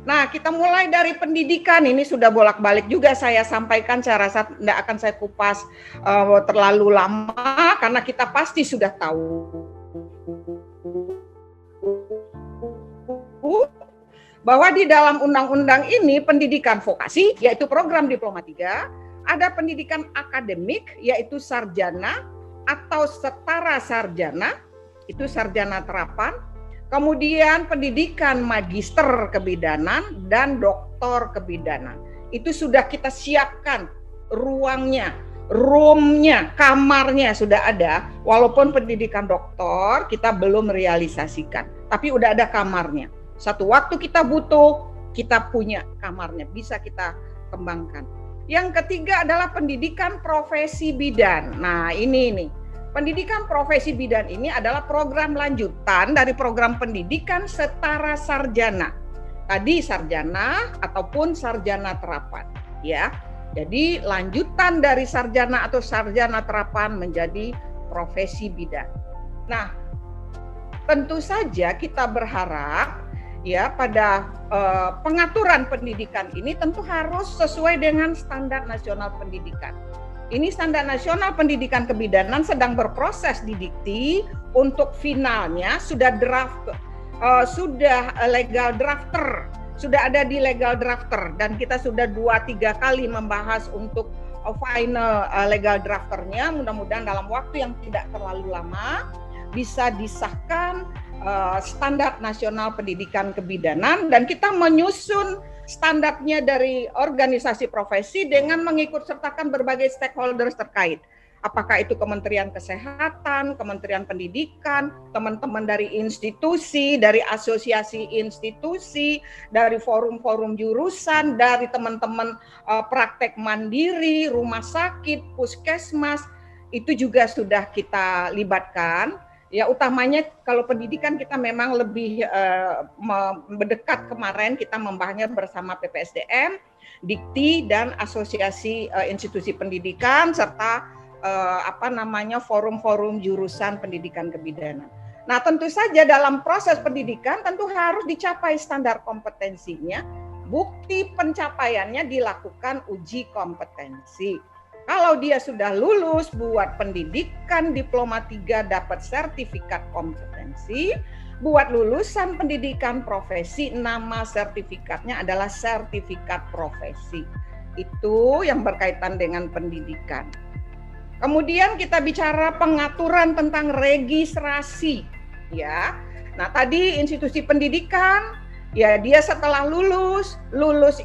Nah, kita mulai dari pendidikan. Ini sudah bolak-balik juga saya sampaikan, saya rasa tidak akan saya kupas terlalu lama karena kita pasti sudah tahu bahwa di dalam undang-undang ini pendidikan vokasi yaitu program Diploma 3, ada pendidikan akademik yaitu sarjana atau setara sarjana, itu sarjana terapan. Kemudian pendidikan magister kebidanan dan doktor kebidanan. Itu sudah kita siapkan ruangnya, roomnya, kamarnya sudah ada. Walaupun pendidikan doktor kita belum realisasikan, tapi udah ada kamarnya. Satu waktu kita butuh, kita punya kamarnya, bisa kita kembangkan. Yang ketiga adalah pendidikan profesi bidan. Nah, ini pendidikan profesi bidan ini adalah program lanjutan dari program pendidikan setara sarjana. Tadi sarjana ataupun sarjana terapan, ya. Jadi lanjutan dari sarjana atau sarjana terapan menjadi profesi bidan. Nah, tentu saja kita berharap ya pada pengaturan pendidikan ini tentu harus sesuai dengan standar nasional pendidikan. Ini standar nasional pendidikan kebidanan sedang berproses di Dikti, untuk finalnya sudah legal drafter, sudah ada di legal drafter, dan kita sudah 2-3 kali membahas untuk final legal drafternya. Mudah-mudahan dalam waktu yang tidak terlalu lama bisa disahkan standar nasional pendidikan kebidanan, dan kita menyusun standarnya dari organisasi profesi dengan mengikut sertakan berbagai stakeholders terkait. Apakah itu Kementerian Kesehatan, Kementerian Pendidikan, teman-teman dari institusi, dari asosiasi institusi, dari forum-forum jurusan, dari teman-teman praktek mandiri, rumah sakit, puskesmas, itu juga sudah kita libatkan. Ya, utamanya kalau pendidikan kita memang lebih mendekat. Kemarin kita membahasnya bersama PPSDM, Dikti, dan asosiasi institusi pendidikan serta forum-forum jurusan pendidikan kebidanan. Nah, tentu saja dalam proses pendidikan tentu harus dicapai standar kompetensinya. Bukti pencapaiannya dilakukan uji kompetensi. Kalau dia sudah lulus buat pendidikan Diploma 3 dapat sertifikat kompetensi, buat lulusan pendidikan profesi nama sertifikatnya adalah sertifikat profesi. Itu yang berkaitan dengan pendidikan. Kemudian kita bicara pengaturan tentang registrasi, ya. Nah, tadi institusi pendidikan, ya dia setelah lulus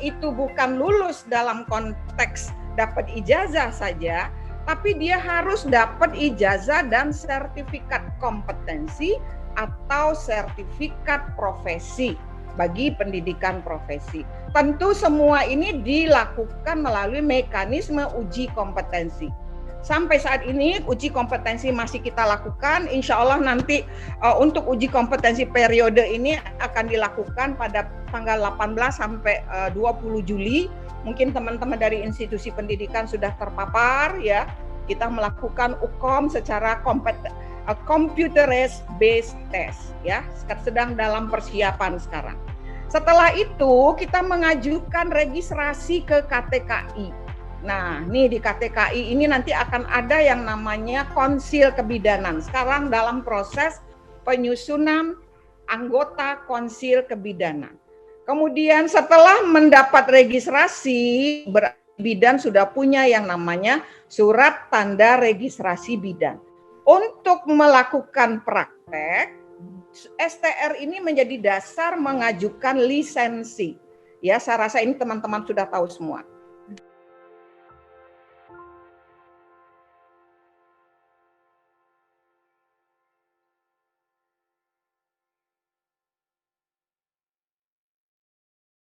itu bukan lulus dalam konteks dapat ijazah saja, tapi dia harus dapat ijazah dan sertifikat kompetensi atau sertifikat profesi bagi pendidikan profesi. Tentu semua ini dilakukan melalui mekanisme uji kompetensi. Sampai saat ini uji kompetensi masih kita lakukan. Insya Allah nanti untuk uji kompetensi periode ini akan dilakukan pada tanggal 18 sampai 20 Juli. Mungkin teman-teman dari institusi pendidikan sudah terpapar, ya. Kita melakukan UKOM secara computerized based test, ya. Sedang dalam persiapan sekarang. Setelah itu kita mengajukan registrasi ke KTKI. Nah, nih di KTKI ini nanti akan ada yang namanya konsil kebidanan. Sekarang dalam proses penyusunan anggota konsil kebidanan. Kemudian setelah mendapat registrasi, bidan sudah punya yang namanya surat tanda registrasi bidan. Untuk melakukan praktek, STR ini menjadi dasar mengajukan lisensi. Ya, saya rasa ini teman-teman sudah tahu semua.